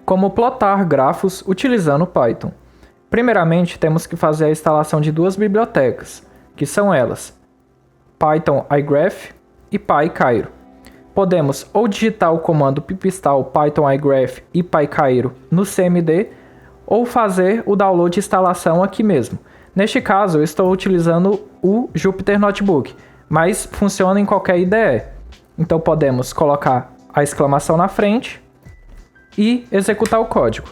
Como plotar grafos utilizando Python. Primeiramente, temos que fazer a instalação de duas bibliotecas, que são elas, Python iGraph e PyCairo. Podemos ou digitar o comando pip-install Python iGraph e PyCairo no CMD, ou fazer o download de instalação aqui mesmo. Neste caso, eu estou utilizando o Jupyter Notebook, mas funciona em qualquer IDE. Então podemos colocar a exclamação na frente e executar o código.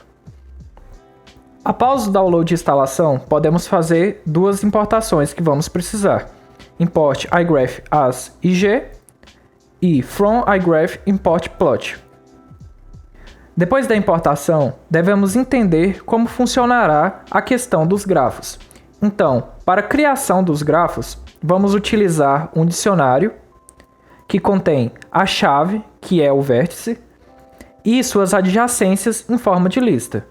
Após o download de instalação, podemos fazer duas importações que vamos precisar. Import iGraph as IG e from iGraph import plot. Depois da importação, devemos entender como funcionará a questão dos grafos. Então, para a criação dos grafos, vamos utilizar um dicionário que contém a chave, que é o vértice, e suas adjacências em forma de lista.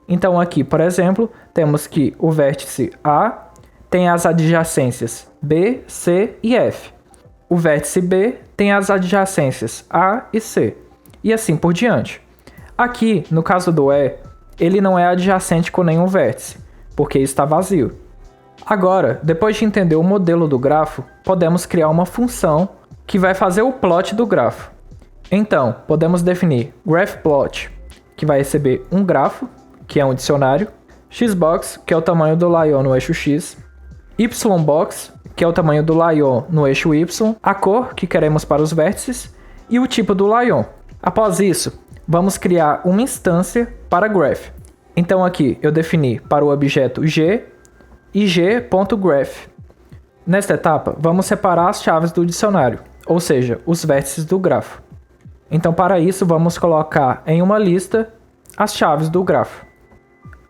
Então aqui, por exemplo, temos que o vértice A tem as adjacências B, C e F. O vértice B tem as adjacências A e C, e assim por diante. Aqui, no caso do E, ele não é adjacente com nenhum vértice, porque está vazio. Agora, depois de entender o modelo do grafo, podemos criar uma função que vai fazer o plot do grafo. Então, podemos definir graphPlot, que vai receber um grafo, que é um dicionário, xbox, que é o tamanho do Lion no eixo X, ybox, que é o tamanho do Lion no eixo Y, a cor que queremos para os vértices e o tipo do Lion. Após isso, vamos criar uma instância para graph. Então aqui eu defini para o objeto G e g.graph. Nesta etapa, vamos separar as chaves do dicionário, ou seja, os vértices do grafo. Então para isso, vamos colocar em uma lista as chaves do grafo.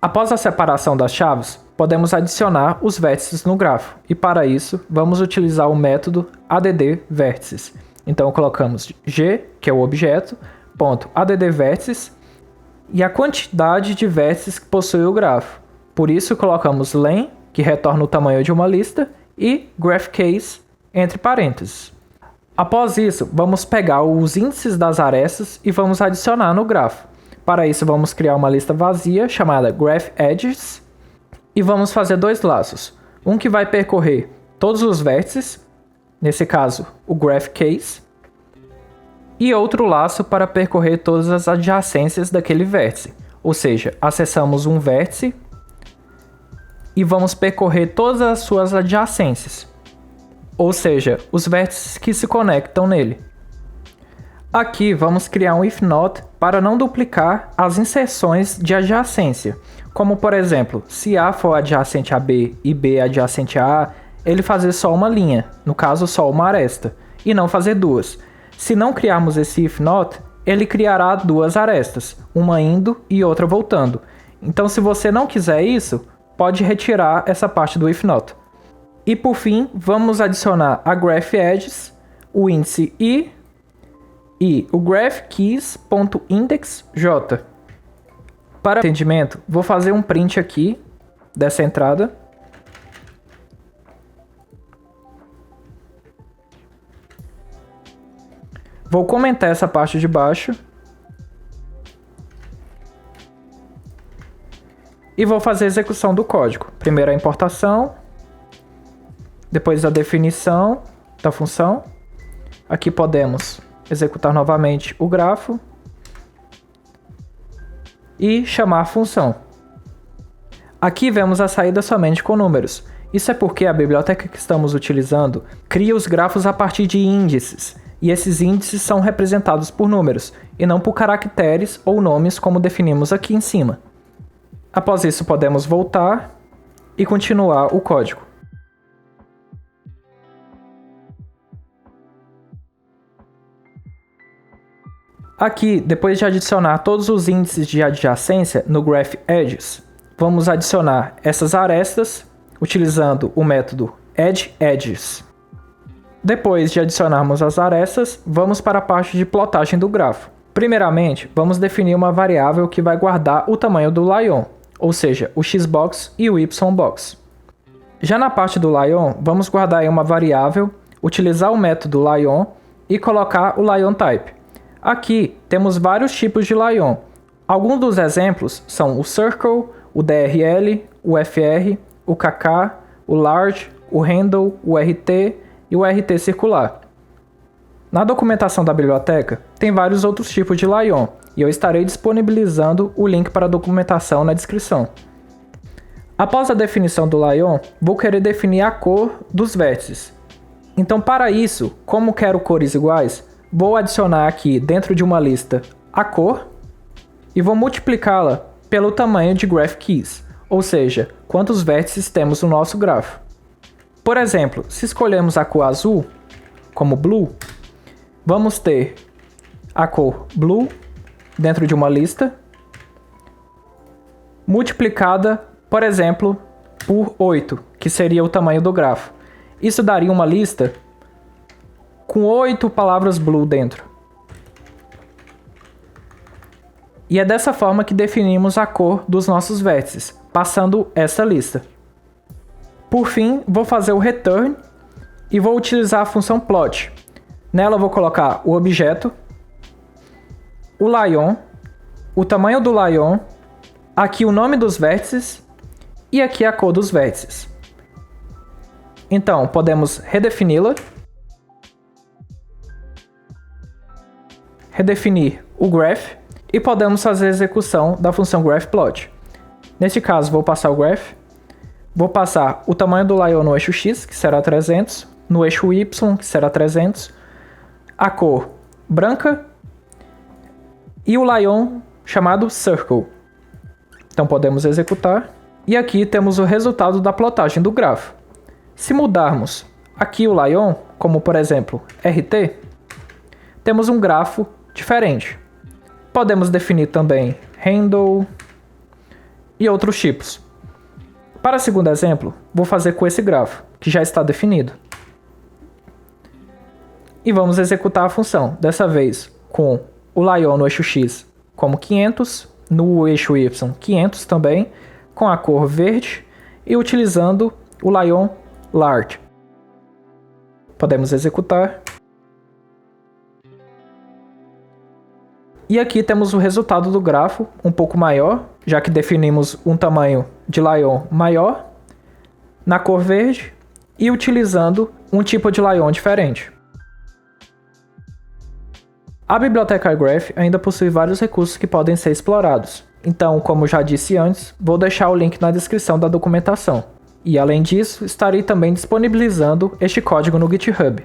Após a separação das chaves, podemos adicionar os vértices no grafo, e para isso, vamos utilizar o método addVértices. Então colocamos g, que é o objeto, ponto addVértices, e a quantidade de vértices que possui o grafo. Por isso colocamos len, que retorna o tamanho de uma lista, e graphCase, entre parênteses. Após isso, vamos pegar os índices das arestas e vamos adicionar no grafo. Para isso, vamos criar uma lista vazia chamada graphEdges e vamos fazer dois laços. Um que vai percorrer todos os vértices, nesse caso o graphCase, e outro laço para percorrer todas as adjacências daquele vértice. Ou seja, acessamos um vértice e vamos percorrer todas as suas adjacências, ou seja, os vértices que se conectam nele. Aqui vamos criar um if not para não duplicar as inserções de adjacência, como por exemplo, se A for adjacente a B e B adjacente a A, ele fazer só uma linha, no caso só uma aresta, e não fazer duas. Se não criarmos esse if not, ele criará duas arestas, uma indo e outra voltando. Então se você não quiser isso, pode retirar essa parte do if not. E por fim, vamos adicionar a graphEdges, o índice i e o graphKeys.indexJ. Para entendimento, vou fazer um print aqui dessa entrada. Vou comentar essa parte de baixo. E vou fazer a execução do código. Primeiro a importação, depois a definição da função. Aqui podemos executar novamente o grafo e chamar a função. Aqui vemos a saída somente com números. Isso é porque a biblioteca que estamos utilizando cria os grafos a partir de índices, e esses índices são representados por números, e não por caracteres ou nomes como definimos aqui em cima. Após isso, podemos voltar e continuar o código. Aqui, depois de adicionar todos os índices de adjacência no graphEdges, vamos adicionar essas arestas utilizando o método addEdges. Depois de adicionarmos as arestas, vamos para a parte de plotagem do grafo. Primeiramente, vamos definir uma variável que vai guardar o tamanho do Lion, ou seja, o Xbox e o Ybox. Já na parte do Lion, vamos guardar aí uma variável, utilizar o método Lion e colocar o Lion Type. Aqui temos vários tipos de Lion. Alguns dos exemplos são o Circle, o DRL, o FR, o KK, o Large, o Handle, o RT e o RT circular. Na documentação da biblioteca, tem vários outros tipos de Lion, e eu estarei disponibilizando o link para a documentação na descrição. Após a definição do Lion, vou querer definir a cor dos vértices. Então, para isso, como quero cores iguais, vou adicionar aqui dentro de uma lista a cor e vou multiplicá-la pelo tamanho de Graph Keys, ou seja, quantos vértices temos no nosso grafo. Por exemplo, se escolhermos a cor azul, como Blue, vamos ter a cor Blue dentro de uma lista, multiplicada, por exemplo, por 8, que seria o tamanho do grafo. Isso daria uma lista com 8 palavras Blue dentro. E é dessa forma que definimos a cor dos nossos vértices, passando essa lista. Por fim, vou fazer o return e vou utilizar a função plot. Nela eu vou colocar o objeto, o Lion, o tamanho do Lion, aqui o nome dos vértices e aqui a cor dos vértices. Então, podemos redefini-la, redefinir o graph e podemos fazer a execução da função graphPlot. Neste caso, vou passar o graph, vou passar o tamanho do Lion no eixo X, que será 300, no eixo Y, que será 300, a cor branca e o Lion chamado Circle. Então podemos executar. E aqui temos o resultado da plotagem do grafo. Se mudarmos aqui o Lion, como por exemplo RT, temos um grafo diferente. Podemos definir também Handle e outros tipos. Para o segundo exemplo, vou fazer com esse grafo, que já está definido. E vamos executar a função, dessa vez com o Lion no eixo X como 500, no eixo Y 500 também, com a cor verde e utilizando o Lion Large. Podemos executar. E aqui temos o resultado do grafo, um pouco maior, já que definimos um tamanho de Lion maior, na cor verde e utilizando um tipo de Lion diferente. A biblioteca iGraph ainda possui vários recursos que podem ser explorados. Então, como já disse antes, vou deixar o link na descrição da documentação. E além disso, estarei também disponibilizando este código no GitHub.